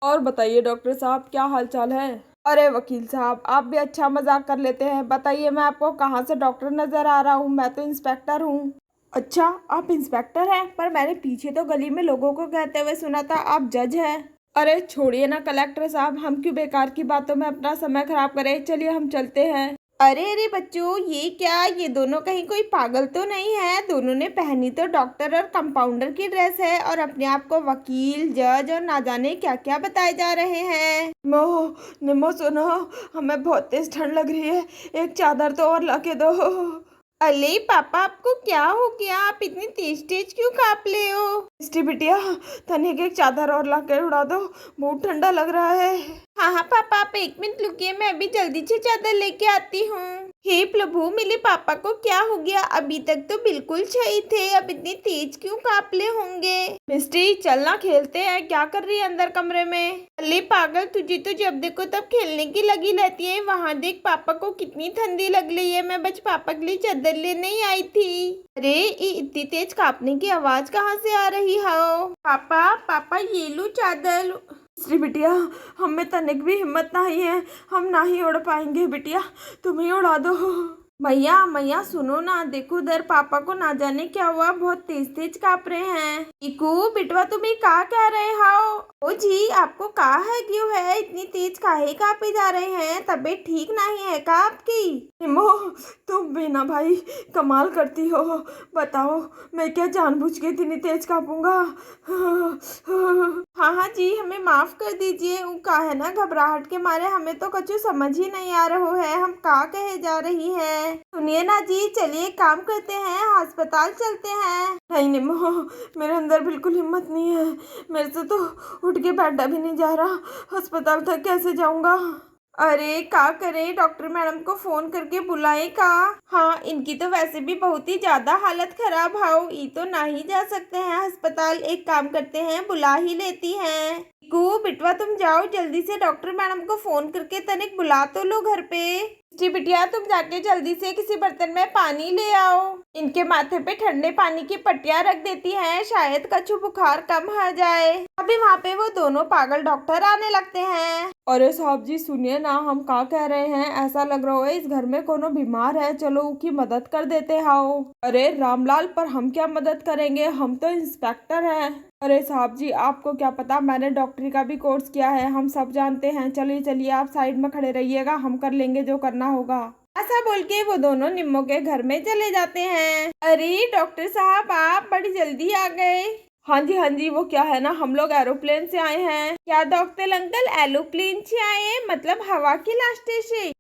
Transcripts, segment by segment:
और बताइए डॉक्टर साहब, क्या हाल चाल है? अरे वकील साहब, आप भी अच्छा मजाक कर लेते हैं। बताइए, मैं आपको कहाँ से डॉक्टर नजर आ रहा हूँ? मैं तो इंस्पेक्टर हूँ। अच्छा, आप इंस्पेक्टर हैं? पर मैंने पीछे तो गली में लोगों को कहते हुए सुना था आप जज हैं। अरे छोड़िए ना कलेक्टर साहब, हम क्यों बेकार की बातों में अपना समय खराब करें। चलिए हम चलते हैं। अरे अरे बच्चों, ये क्या, ये दोनों कहीं कोई पागल तो नहीं है? दोनों ने पहनी तो डॉक्टर और कंपाउंडर की ड्रेस है और अपने आप को वकील, जज और ना जाने क्या क्या बताए जा रहे हैं। निमो, निमो सुनो, हमें बहुत तेज ठंड लग रही है। एक चादर तो और लाके दो। अले पापा, आपको क्या हो गया? आप इतनी तेज तेज क्यों कांप ले हो? मिस्टी बिटिया, तनिक एक चादर और लाके उड़ा दो, बहुत ठंडा लग रहा है। हाँ हाँ पापा, आप एक मिनट रुकिए, मैं अभी जल्दी से चादर लेके आती हूँ। हे प्रभु, मेरे पापा को क्या हो गया? अभी तक तो बिल्कुल सही थे, अब इतनी तेज क्यों कांपले होंगे? मिस्टी, चलना खेलते हैं। क्या कर रही है अंदर कमरे में? अरे पागल, तुझे तो जब देखो तब खेलने की लगी रहती है। वहाँ देख, पापा को कितनी ठंडी लग रही है। मैं बस पापा के लिए चादर लेने ही आई थी। अरे ये इतनी तेज कांपने की आवाज कहाँ से आ रही है? पापा पापा, ये लो चादर। श्री बिटिया, हम में तनिक भी हिम्मत नहीं है, हम ना ही उड़ पाएंगे। बिटिया तुम ही उड़ा दो। मैया मैया सुनो ना, देखो उधर पापा को ना जाने क्या हुआ, बहुत तेज तेज कांप रहे हैं। इकू बिटवा, तुम ये का कह रहे हो? ओ जी, आपको का है, क्यों है इतनी तेज काहे कांपे जा रहे हैं? तबीयत ठीक नहीं है का आपकी? हिमो, तुम भी ना भाई कमाल करती हो। बताओ, मैं क्या जानबूझ के इतनी तेज कांपूंगा? हाँ हाँ जी, हमें माफ कर दीजिए। वो का है ना, घबराहट के मारे हमें तो कुछ समझ ही नहीं आ रहा है हम का कहे जा रही है। सुनिए ना जी, चलिए काम करते हैं, अस्पताल चलते हैं। नहीं निमो, मेरे अंदर बिल्कुल हिम्मत नहीं है। मेरे से तो उठ के बैठा भी नहीं जा रहा। अस्पताल तक कैसे जाऊंगा? अरे का करें, डॉक्टर मैडम को फोन करके बुलाए का? हाँ, इनकी तो वैसे भी बहुत ही ज्यादा हालत खराब है, ये तो ना ही जा सकते हैं अस्पताल। एक काम करते हैं, बुला ही लेती हैं। कू बिटवा, तुम जाओ जल्दी से डॉक्टर मैडम को फोन करके तनिक बुला तो लो घर पे। जी बिटिया, तुम जाके जल्दी से किसी बर्तन में पानी ले आओ। इनके माथे पे ठंडे पानी की पट्टियां रख देती हैं, शायद कछु बुखार कम आ जाए। अभी वहाँ पे वो दोनों पागल डॉक्टर आने लगते हैं। अरे साहब जी सुनिए ना, हम का कह रहे हैं, ऐसा लग रहा है इस घर में कोनो बीमार है, चलो उसकी मदद कर देते हाओ। अरे रामलाल, पर हम क्या मदद करेंगे, हम तो इंस्पेक्टर हैं। अरे साहब जी, आपको क्या पता, मैंने डॉक्टरी का भी कोर्स किया है, हम सब जानते हैं। चलिए चलिए, आप साइड में खड़े रहिएगा, हम कर लेंगे जो करना होगा। ऐसा बोल के वो दोनों निम्मो के घर में चले जाते हैं। अरे डॉक्टर साहब, आप बड़ी जल्दी आ गए। हाँ जी, वो क्या है ना, हम लोग एरोप्लेन से आए हैं। क्या डॉक्टर अंकल, एरोप्लेन से आए हैं, मतलब हवा के रास्ते से?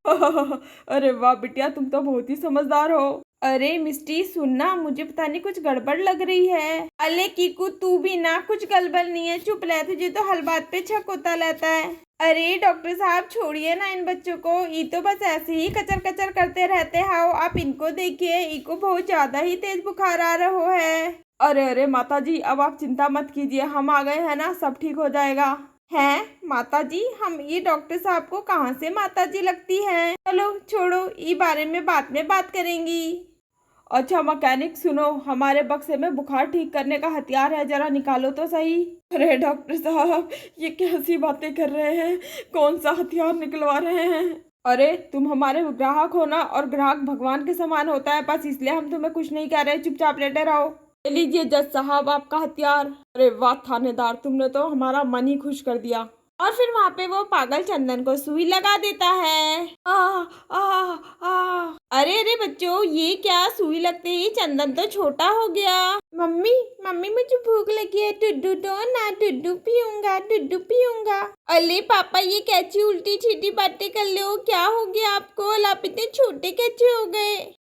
अरे वाह बिटिया, तुम तो बहुत ही समझदार हो। अरे मिस्टी सुनना, मुझे पता नहीं कुछ गड़बड़ लग रही है। अले कीकू, तू भी ना, कुछ गड़बड़ नहीं है, चुप रह, तुझे तो हर बात पे शक होता रहता है। अरे डॉक्टर साहब, छोड़िए ना इन बच्चों को, ये तो बस ऐसे ही कचर कचर करते रहते हैं। आप इनको देखिए, इनको बहुत ज्यादा ही तेज बुखार आ रहा है। अरे अरे माता जी, अब आप चिंता मत कीजिए, हम आ गए हैं ना, सब ठीक हो जाएगा। हैं माता जी? हम ये डॉक्टर साहब को कहाँ से माता जी लगती हैं? चलो छोड़ो, ये बारे में बाद में बात करेंगी। अच्छा मैकेनिक सुनो, हमारे बक्से में बुखार ठीक करने का हथियार है, जरा निकालो तो सही। अरे डॉक्टर साहब, ये कैसी बातें कर रहे हैं, कौन सा हथियार निकलवा रहे हैं? अरे तुम हमारे ग्राहक हो ना, और ग्राहक भगवान के समान होता है, बस इसलिए हम तुम्हें कुछ नहीं कह रहे, चुपचाप लेटे रहो। ले लीजिए जज साहब आपका हथियार। अरे वाह थानेदार, तुमने तो हमारा मन ही खुश कर दिया। और फिर वहाँ पे वो पागल चंदन को सुई लगा देता है। आ, आ, आ। अरे अरे बच्चों, ये क्या, सुई लगते ही चंदन तो छोटा हो गया। मम्मी मम्मी, मुझे भूख लगी है, दुद्धू दो ना, दुद्धू पीऊंगा, दुद्धू पीऊंगा। अरे पापा, ये कैसी उल्टी सीधी बातें कर ले हो, क्या हो गया आपको? आप इतने छोटे कैसे हो गए?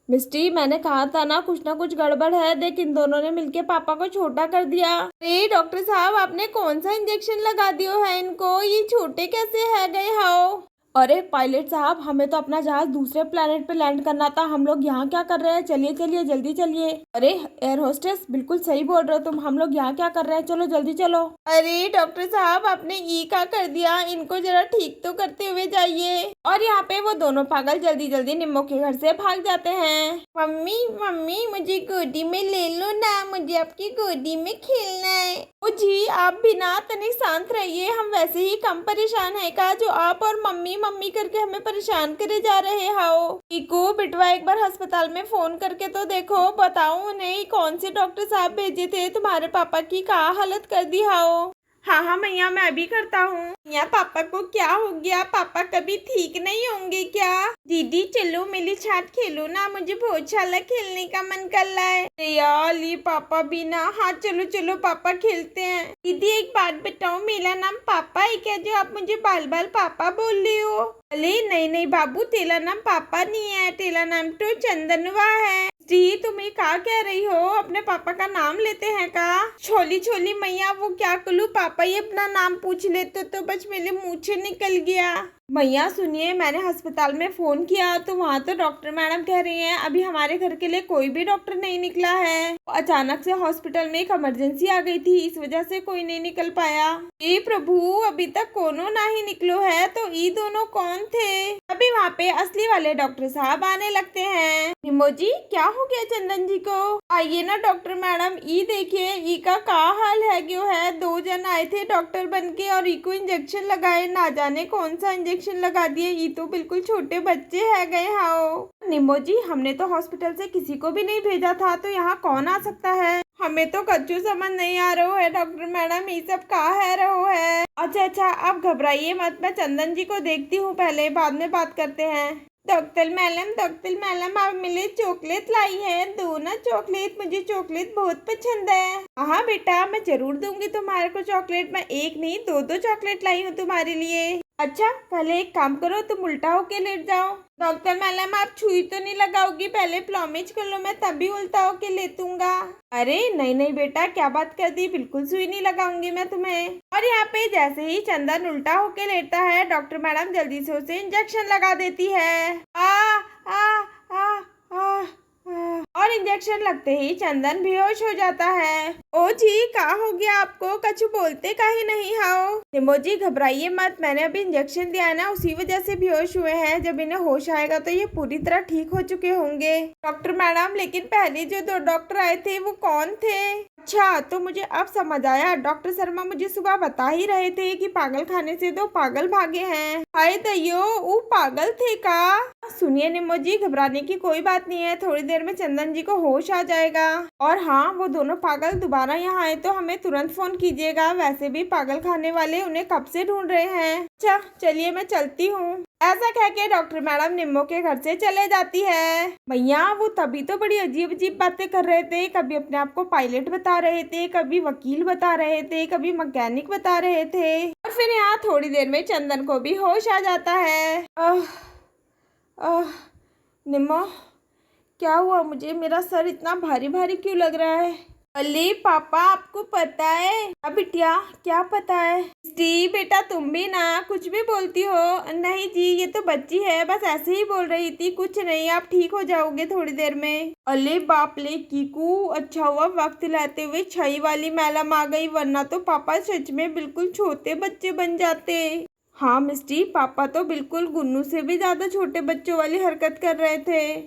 मिस्टी, मैंने कहा था ना कुछ ना कुछ गड़बड़ है, देख इन दोनों ने मिलके पापा को छोटा कर दिया। अरे डॉक्टर साहब, आपने कौन सा इंजेक्शन लगा दियो है इनको, ये छोटे कैसे है गए हाओ? अरे पायलट साहब, हमें तो अपना जहाज दूसरे प्लेनेट पे लैंड करना था, हम लोग यहाँ क्या कर रहे हैं? चलिए चलिए जल्दी चलिए। अरे एयर होस्टेस, बिल्कुल सही बोल रहे हो तुम, हम लोग यहाँ क्या कर रहे हैं, चलो जल्दी चलो। अरे डॉक्टर साहब, आपने ई क्या कर दिया, इनको जरा ठीक तो करते हुए जाइए। और यहाँ पे वो दोनों पागल जल्दी जल्दी निम्मो के घर से भाग जाते हैं। मम्मी मम्मी मुझे गोदी में ले लो ना, मुझे आपकी गोदी में खेलना है। ओ जी आप भी ना तनिक शांत रहिए, हम वैसे ही कम परेशान है का जो आप और मम्मी मम्मी करके हमें परेशान करे जा रहे हो। कीकू बिटवा एक बार अस्पताल में फोन करके तो देखो, बताओ उन्हें कौन से डॉक्टर साहब भेजे थे तुम्हारे पापा की क्या हालत कर दी हो। हाँ हाँ मैया मैं अभी करता हूँ। मैया पापा को क्या हो गया, पापा कभी ठीक नहीं होंगे क्या। दीदी चलो मेरे साथ खेलो ना, मुझे बहुत सारा खेलने का मन कर रहा है। यार ये पापा भी ना, हाँ चलो चलो पापा खेलते हैं। दीदी एक बात बताओ, मेरा नाम पापा है क्या जो आप मुझे बाल बाल पापा बोल रहे हो। अरे नहीं नहीं बाबू तेरा नाम पापा नहीं है, तेरा नाम तो चंदनवा है। जी तुम्हें क्या कह रही हो, अपने पापा का नाम लेते हैं का। छोली छोली मैया वो क्या करूँ, पापा ही अपना नाम पूछ लेते तो बस मेरे मुंह से निकल गया। मैया सुनिए मैंने अस्पताल में फोन किया तो वहाँ तो डॉक्टर मैडम कह रही हैं अभी हमारे घर के लिए कोई भी डॉक्टर नहीं निकला है। अचानक से हॉस्पिटल में एक इमरजेंसी आ गई थी, इस वजह से कोई नहीं निकल पाया। ये प्रभु अभी तक कोनो ना ही निकलो है, तो ये दोनों कौन थे। अभी वहाँ पे असली वाले डॉक्टर साहब आने लगते हैं। निम्मो जी क्या हो गया चंदन जी को। आइए ना डॉक्टर मैडम, ये देखिए ई का हाल है क्यों है। 2 जन आए थे डॉक्टर बन के और ई को इंजेक्शन लगाए, ना जाने कौन सा इंजेक्शन लगा दिए, ये तो बिल्कुल छोटे बच्चे है गए। हाँ निम्मो जी हमने तो हॉस्पिटल से किसी को भी नहीं भेजा था, तो यहाँ कौन आ सकता है। हमें तो कच्चू समझ नहीं आ रहा है डॉक्टर मैडम, ये सब कहा है रहो है। अच्छा आप घबराइए मत, मैं चंदन जी को देखती हूँ पहले, बाद में बात करते हैं। डॉक्टर मैडम आप मेरे लिए चॉकलेट लाई है, दो ना चॉकलेट, मुझे चॉकलेट बहुत पसंद है। हाँ बेटा मैं जरूर दूंगी तुम्हारे को चॉकलेट, मैं एक नहीं 2 चॉकलेट लाई हूँ तुम्हारे लिए। अच्छा पहले एक काम करो तुम उल्टा होके लेट जाओ। डॉक्टर मैडम आप छुई तो नहीं लगाओगी, पहले प्लॉमिज कर लो, मैं तभी उल्टा होके लेटूंगा। अरे नहीं बेटा क्या बात कर दी, बिल्कुल सुई नहीं लगाऊंगी मैं तुम्हें। और यहाँ पे जैसे ही चंदन उल्टा होके लेटता है डॉक्टर मैडम जल्दी से उसे इंजेक्शन लगा देती है। और इंजेक्शन लगते ही चंदन बेहोश हो जाता है। ओ जी क्या हो गया आपको, कुछ बोलते का ही नहीं हो। निम्मो जी घबराइए मत, मैंने अभी इंजेक्शन दिया है ना, उसी वजह से बेहोश हुए हैं, जब इन्हें होश आएगा तो ये पूरी तरह ठीक हो चुके होंगे। डॉक्टर मैडम लेकिन पहले जो 2 डॉक्टर आए थे वो कौन थे। अच्छा तो मुझे अब समझ आया, डॉक्टर शर्मा मुझे सुबह बता ही रहे थे कि पागल खाने से 2 पागल भागे हैं। हाय दैयो वो पागल थे का। सुनिए निम्मो जी घबराने की कोई बात नहीं है, थोड़ी देर में चंदन जी को होश आ जाएगा। और हाँ वो दोनों पागल दोबारा यहाँ आए तो हमें तुरंत फोन कीजिएगा, वैसे भी पागल खाने वाले उन्हें कब से ढूंढ रहे हैं। अच्छा चलिए मैं चलती हूँ। ऐसा कह के डॉक्टर मैडम निम्मो के घर से चले जाती है। भैया वो तभी तो बड़ी अजीब अजीब बातें कर रहे थे, कभी अपने आप को पायलट बता रहे थे, कभी वकील बता रहे थे, कभी मैकेनिक बता रहे थे। और फिर यहाँ थोड़ी देर में चंदन को भी होश आ जाता है। निम्मो क्या हुआ, मुझे मेरा सर इतना भारी भारी क्यों लग रहा है। अली पापा आपको पता है। अब बिटिया क्या पता है। जी बेटा तुम भी ना कुछ भी बोलती हो। नहीं जी ये तो बच्ची है, बस ऐसे ही बोल रही थी, कुछ नहीं, आप ठीक हो जाओगे थोड़ी देर में। अले बाप ले कीकू, अच्छा हुआ वक्त लाते हुए छई वाली मैडम आ गई, वरना तो पापा सच में बिल्कुल छोटे बच्चे बन जाते। हाँ मिस्टी पापा तो बिल्कुल गुन्नू से भी ज्यादा छोटे बच्चों वाली हरकत कर रहे थे।